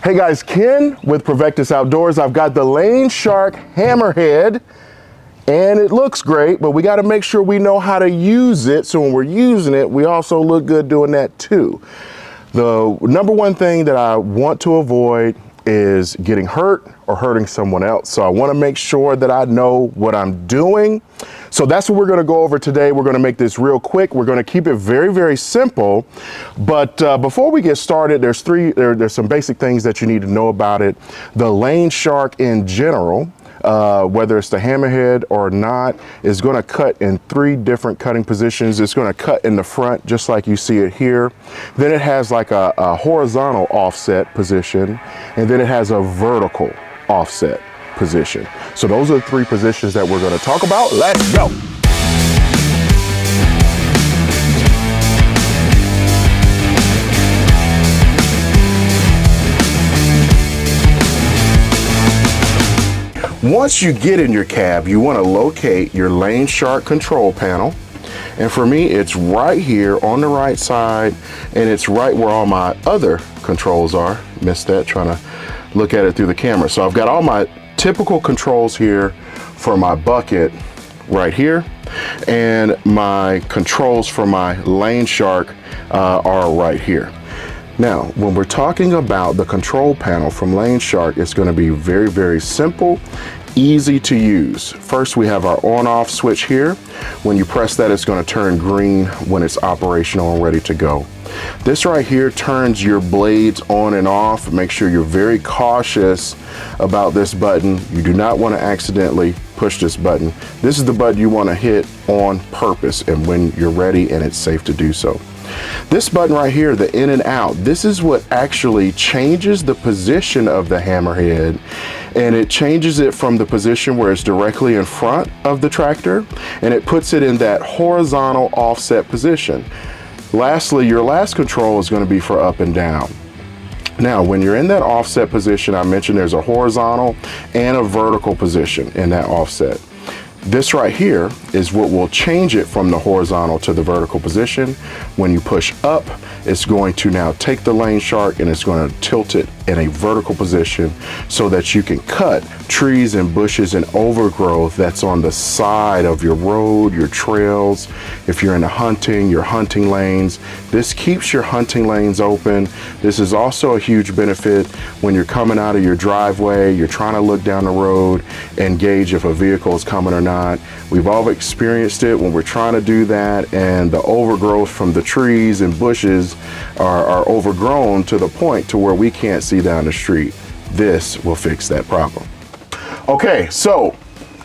Hey guys, Ken with Provectus Outdoors. I've got the Lane Shark Hammerhead and it looks great, but we got to make sure we know how to use it. So when we're using it, we also look good doing that too. The number one thing that I want to avoid is getting hurt or hurting someone else. So I want to make sure that I know what I'm doing. So that's what we're going to go over today. We're going to make this real quick. We're going to keep it very, very simple. But before we get started, there's some basic things that you need to know about it. The Lane Shark in general, whether it's the hammerhead or not, is going to cut in 3 different cutting positions. It's going to cut in the front, just like you see it here. Then it has like a horizontal offset position, and then it has a vertical offset position. So those are the 3 positions that we're going to talk about. Let's go. Once you get in your cab, you want to locate your Lane Shark control panel. And for me, it's right here on the right side, and it's right where all my other controls are. Missed that, trying to look at it through the camera. So I've got all my typical controls here for my bucket right here, and my controls for my Lane Shark are right here. Now, when we're talking about the control panel from Lane Shark, it's going to be very, very simple, easy to use. First, we have our on-off switch here. When you press that, it's going to turn green when it's operational and ready to go. This right here turns your blades on and off. Make sure you're very cautious about this button. You do not want to accidentally push this button. This is the button you want to hit on purpose and when you're ready and it's safe to do so. This button right here, the in and out, this is what actually changes the position of the hammerhead, and it changes it from the position where it's directly in front of the tractor, and it puts it in that horizontal offset position. Lastly, your last control is going to be for up and down. Now, when you're in that offset position, I mentioned there's a horizontal and a vertical position in that offset. This right here is what will change it from the horizontal to the vertical position. When you push up, it's going to now take the Lane Shark and it's going to tilt it in a vertical position so that you can cut trees and bushes and overgrowth that's on the side of your road, your trails. If you're into hunting, your hunting lanes, this keeps your hunting lanes open. This is also a huge benefit when you're coming out of your driveway, you're trying to look down the road and gauge if a vehicle is coming or not. We've all experienced it when we're trying to do that, and the overgrowth from the trees and bushes are overgrown to the point to where we can't see down the street. This will fix that problem. Okay, so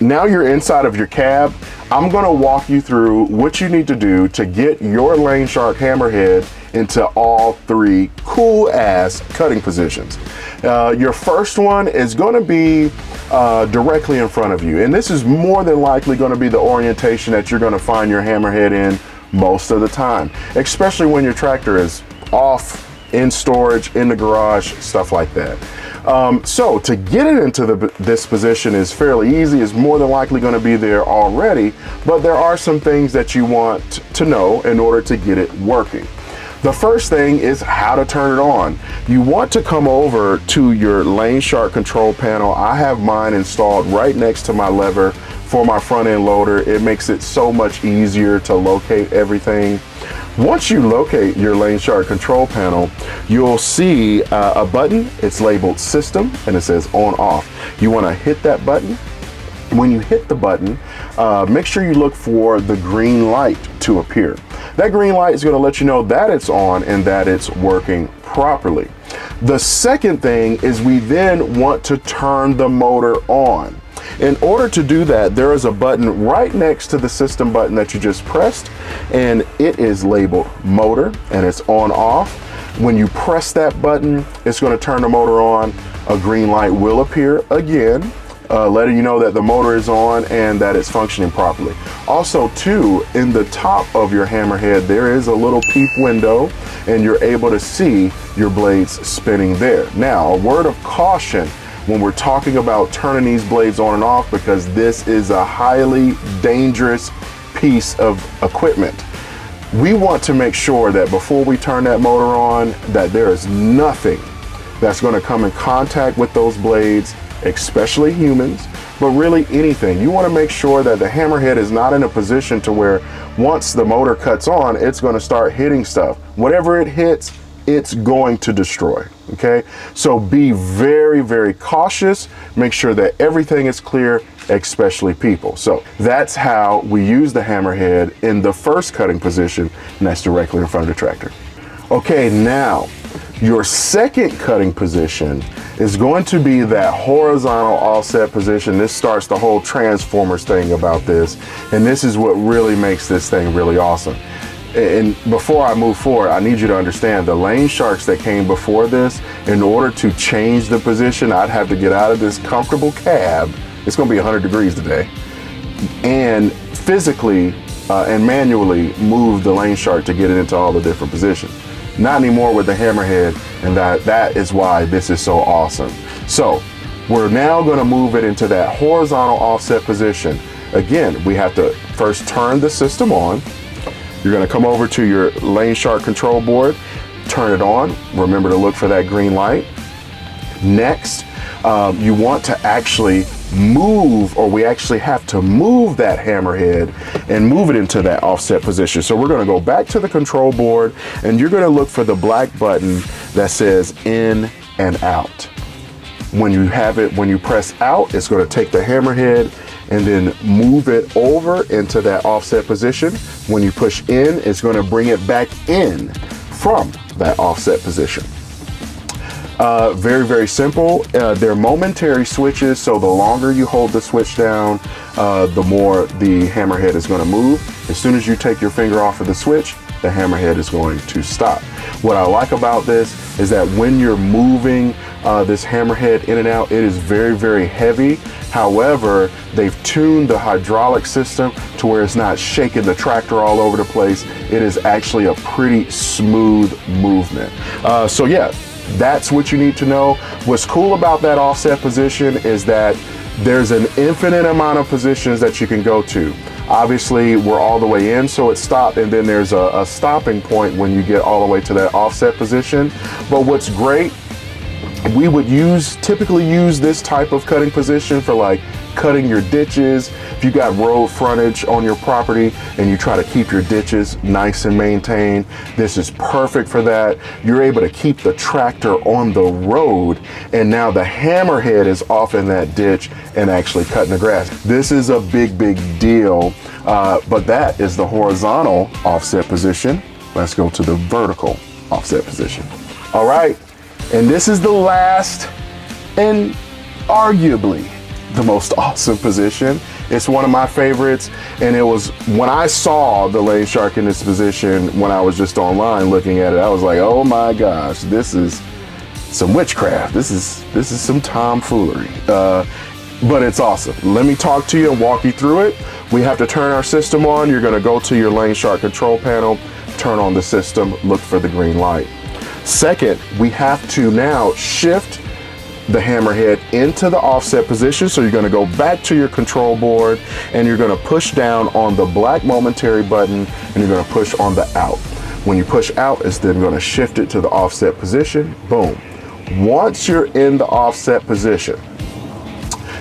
now you're inside of your cab. I'm going to walk you through what you need to do to get your Lane Shark Hammerhead into all 3 cool ass cutting positions. Your first one is going to be directly in front of you, and this is more than likely going to be the orientation that you're going to find your hammerhead in most of the time, especially when your tractor is off, in storage, in the garage, stuff like that. So to get it into this position is fairly easy. It's more than likely going to be there already, but there are some things that you want to know in order to get it working. The first thing is how to turn it on. You want to come over to your Lane Shark control panel. I have mine installed right next to my lever for my front end loader. It makes it so much easier to locate everything. Once you locate your Lane Shark control panel, you'll see a button. It's labeled system and it says on off. You want to hit that button. When you hit the button, make sure you look for the green light to appear. That green light is going to let you know that it's on and that it's working properly. The second thing is we then want to turn the motor on. In order to do that, there is a button right next to the system button that you just pressed, and it is labeled motor and it's on off. When you press that button, it's going to turn the motor on. A green light will appear again, letting you know that the motor is on and that it's functioning properly. Also too, in the top of your hammerhead, there is a little peep window and you're able to see your blades spinning there. Now, a word of caution when we're talking about turning these blades on and off, because this is a highly dangerous piece of equipment. We want to make sure that before we turn that motor on, that there is nothing that's going to come in contact with those blades, especially humans, but really anything. You want to make sure that the hammerhead is not in a position to where once the motor cuts on, it's going to start hitting stuff. Whatever it hits, it's going to destroy, okay? So be very, very cautious. Make sure that everything is clear, especially people. So that's how we use the hammerhead in the first cutting position, and that's directly in front of the tractor. Okay, now your second cutting position is going to be that horizontal offset position. This starts the whole Transformers thing about this, and this is what really makes this thing really awesome. And before I move forward, I need you to understand the Lane Sharks that came before this, in order to change the position, I'd have to get out of this comfortable cab. It's gonna be 100 degrees today. And physically and manually move the Lane Shark to get it into all the different positions. Not anymore with the hammerhead, and that is why this is so awesome. So we're now gonna move it into that horizontal offset position. Again, we have to first turn the system on. You're gonna come over to your Lane Shark control board, turn it on. Remember to look for that green light. Next, you want to actually move, or we actually have to move that hammerhead and move it into that offset position. So we're gonna go back to the control board, and you're gonna look for the black button that says in and out. When you have it, when you press out, it's gonna take the hammerhead and then move it over into that offset position. When you push in, it's going to bring it back in from that offset position. Very, very simple. They're momentary switches, so the longer you hold the switch down, the more the hammerhead is going to move. As soon as you take your finger off of the switch, the hammerhead is going to stop. What I like about this is that when you're moving this hammerhead in and out, it is very, very heavy. However, they've tuned the hydraulic system to where it's not shaking the tractor all over the place. It is actually a pretty smooth movement. So yeah, that's what you need to know. What's cool about that offset position is that there's an infinite amount of positions that you can go to. Obviously, we're all the way in, so it's stopped, and then there's a stopping point when you get all the way to that offset position. But what's great, we would typically use this type of cutting position for like cutting your ditches. If you got road frontage on your property and you try to keep your ditches nice and maintained, this is perfect for that. You're able to keep the tractor on the road, and now the hammerhead is off in that ditch and actually cutting the grass. This is a big, big deal, but that is the horizontal offset position. Let's go to the vertical offset position. All right. And this is the last and arguably the most awesome position. It's one of my favorites, and it was when I saw the Lane Shark in this position when I was just online looking at it, I was like, oh my gosh, this is some witchcraft. This is some tomfoolery, but it's awesome. Let me talk to you and walk you through it. We have to turn our system on. You're gonna go to your Lane Shark control panel, turn on the system, look for the green light. Second, we have to now shift the hammerhead into the offset position. So you're going to go back to your control board, and you're going to push down on the black momentary button, and you're going to push on the out. When you push out, it's then going to shift it to the offset position. Boom. Once you're in the offset position,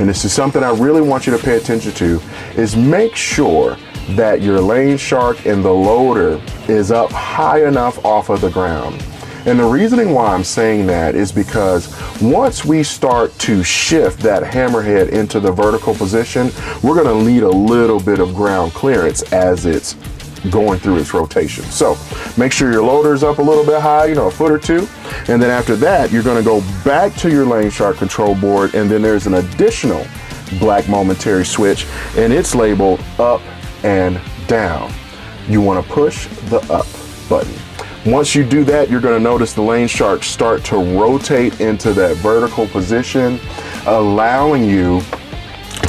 and this is something I really want you to pay attention to, is make sure that your Lane Shark and the loader is up high enough off of the ground. And the reasoning why I'm saying that is because once we start to shift that hammerhead into the vertical position, we're going to need a little bit of ground clearance as it's going through its rotation. So make sure your loader's up a little bit high, a foot or two. And then after that, you're going to go back to your Lane Shark control board, and then there's an additional black momentary switch, and it's labeled up and down. You want to push the up button. Once you do that, you're going to notice the Lane Shark start to rotate into that vertical position, allowing you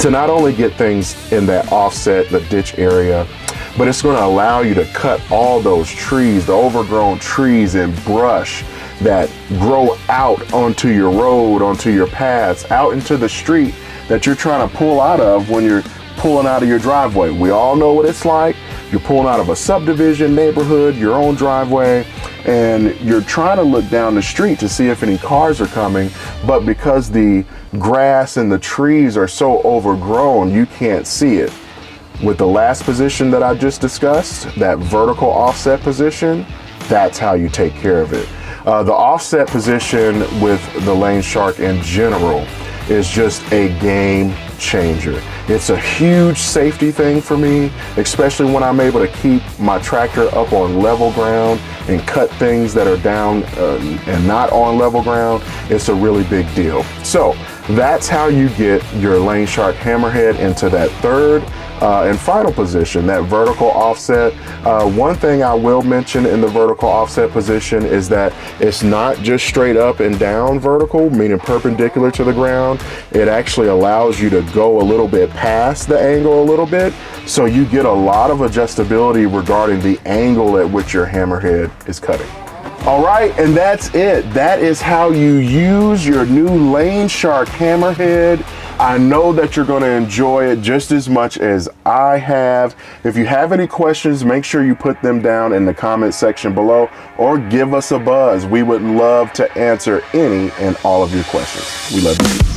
to not only get things in that offset, the ditch area, but it's going to allow you to cut all those trees, the overgrown trees and brush that grow out onto your road, onto your paths, out into the street that you're trying to pull out of when you're pulling out of your driveway. We all know what it's like. You're pulling out of a subdivision, neighborhood, your own driveway, and you're trying to look down the street to see if any cars are coming, but because the grass and the trees are so overgrown, you can't see it. With the last position that I just discussed, that vertical offset position, that's how you take care of it. The offset position with the Lane Shark in general is just a game changer. It's a huge safety thing for me, especially when I'm able to keep my tractor up on level ground and cut things that are down and not on level ground. It's a really big deal. So that's how you get your Lane Shark Hammerhead into that third and final position, that vertical offset. One thing I will mention in the vertical offset position is that it's not just straight up and down vertical, meaning perpendicular to the ground. It actually allows you to go a little bit past the angle a little bit, so you get a lot of adjustability regarding the angle at which your hammerhead is cutting. All right, and that's it. That is how you use your new Lane Shark Hammerhead. I know that you're going to enjoy it just as much as I have. If you have any questions, make sure you put them down in the comment section below or give us a buzz. We would love to answer any and all of your questions. We love you.